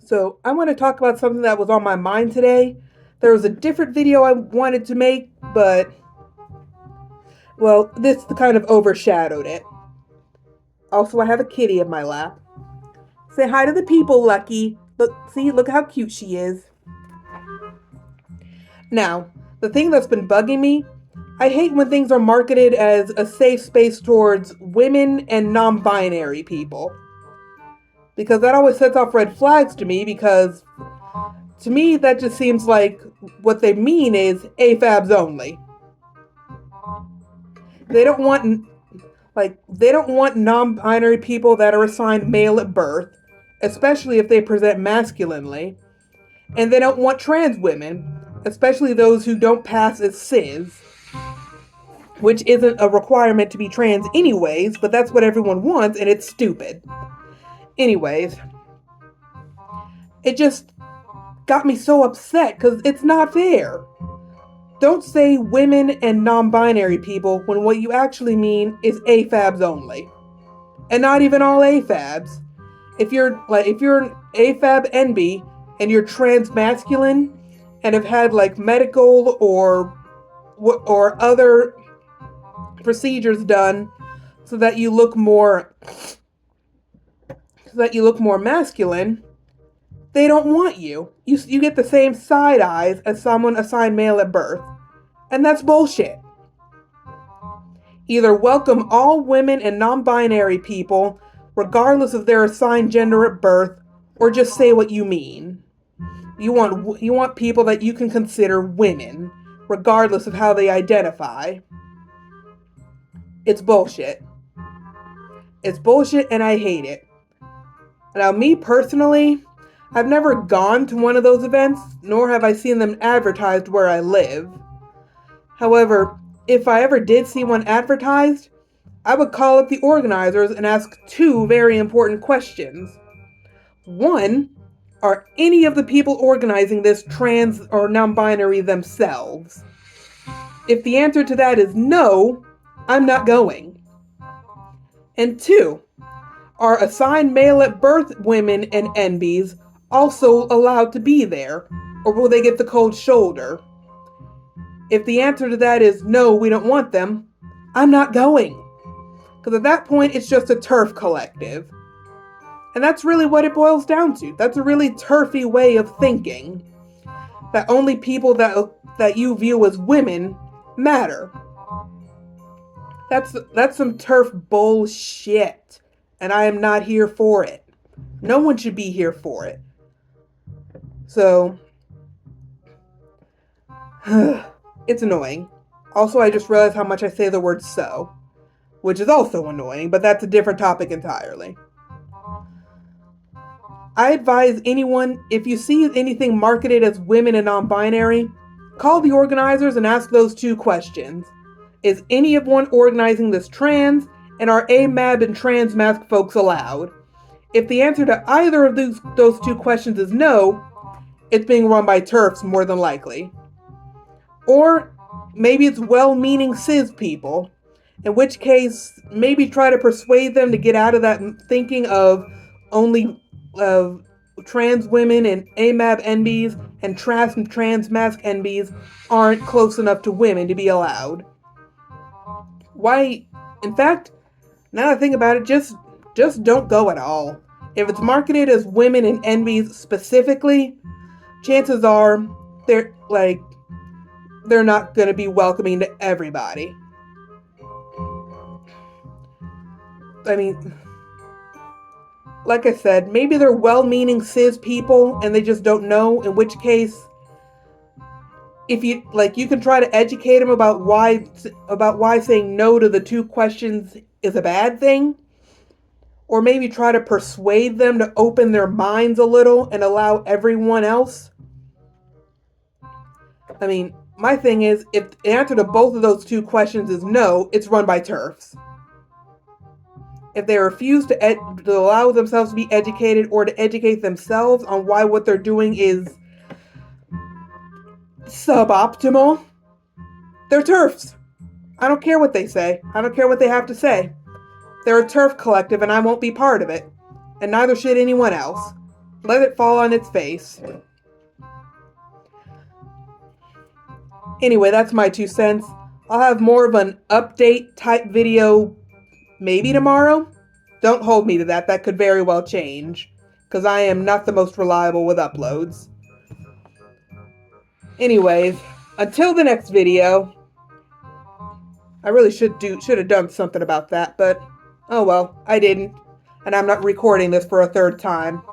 So I want to talk about something that was on my mind today. There was a different video I wanted to make, but well, this kind of overshadowed it. Also, I have a kitty in my lap. Say hi to the people, Lucky. Look how cute she is. Now, the thing that's been bugging me, I hate when things are marketed as a safe space towards women and non-binary people. Because that always sets off red flags to me because to me, that just seems like what they mean is AFABs only. They don't want they don't want non-binary people that are assigned male at birth, especially if they present masculinely, and they don't want trans women, especially those who don't pass as cis, which isn't a requirement to be trans anyways, but that's what everyone wants and it's stupid. Anyways, it just got me so upset because it's not fair. Don't say women and non-binary people when what you actually mean is AFABs only. And not even all AFABs. If you're an AFAB Enby and you're trans masculine and have had medical or other procedures done so that you look more masculine, they don't want you. You get the same side eyes as someone assigned male at birth. And that's bullshit. Either welcome all women and non-binary people, regardless of their assigned gender at birth, or just say what you mean. You want people that you can consider women, regardless of how they identify. It's bullshit. It's bullshit and I hate it. Now, me personally, I've never gone to one of those events, nor have I seen them advertised where I live. However, if I ever did see one advertised, I would call up the organizers and ask two very important questions. One, are any of the people organizing this trans or non-binary themselves? If the answer to that is no, I'm not going. And two, are assigned male at birth women and enbys also allowed to be there, or will they get the cold shoulder? If the answer to that is no, we don't want them, I'm not going. Because at that point, it's just a turf collective. And that's really what it boils down to. That's a really turfy way of thinking. That only people that you view as women matter. That's some turf bullshit. And I am not here for it. No one should be here for it. So, it's annoying. Also, I just realized how much I say the word so, which is also annoying, but that's a different topic entirely. I advise anyone, if you see anything marketed as women and non-binary, call the organizers and ask those two questions. Is anyone organizing this trans, and are AMAB and trans mask folks allowed? If the answer to either of those two questions is no, it's being run by TERFs more than likely. Or maybe it's well-meaning cis people, in which case maybe try to persuade them to get out of that thinking of only trans women and AMAB enbys and trans mask enbys aren't close enough to women to be allowed. Why, in fact, now that I think about it, just don't go at all. If it's marketed as women and enbys specifically, chances are they're not going to be welcoming to everybody. I mean, like I said, maybe they're well-meaning cis people and they just don't know, in which case, if you can try to educate them about why saying no to the two questions is a bad thing, or maybe try to persuade them to open their minds a little and allow everyone else. I mean, my thing is, if the answer to both of those two questions is no, it's run by TERFs. If they refuse to allow themselves to be educated or to educate themselves on why what they're doing is suboptimal, they're TERFs. I don't care what they say. I don't care what they have to say. They're a TERF collective and I won't be part of it. And neither should anyone else. Let it fall on its face. Anyway, that's my 2 cents. I'll have more of an update type video maybe tomorrow. Don't hold me to that. That could very well change, because I am not the most reliable with uploads. Anyways, until the next video. I really should have done something about that, but oh well, I didn't. And I'm not recording this for a third time.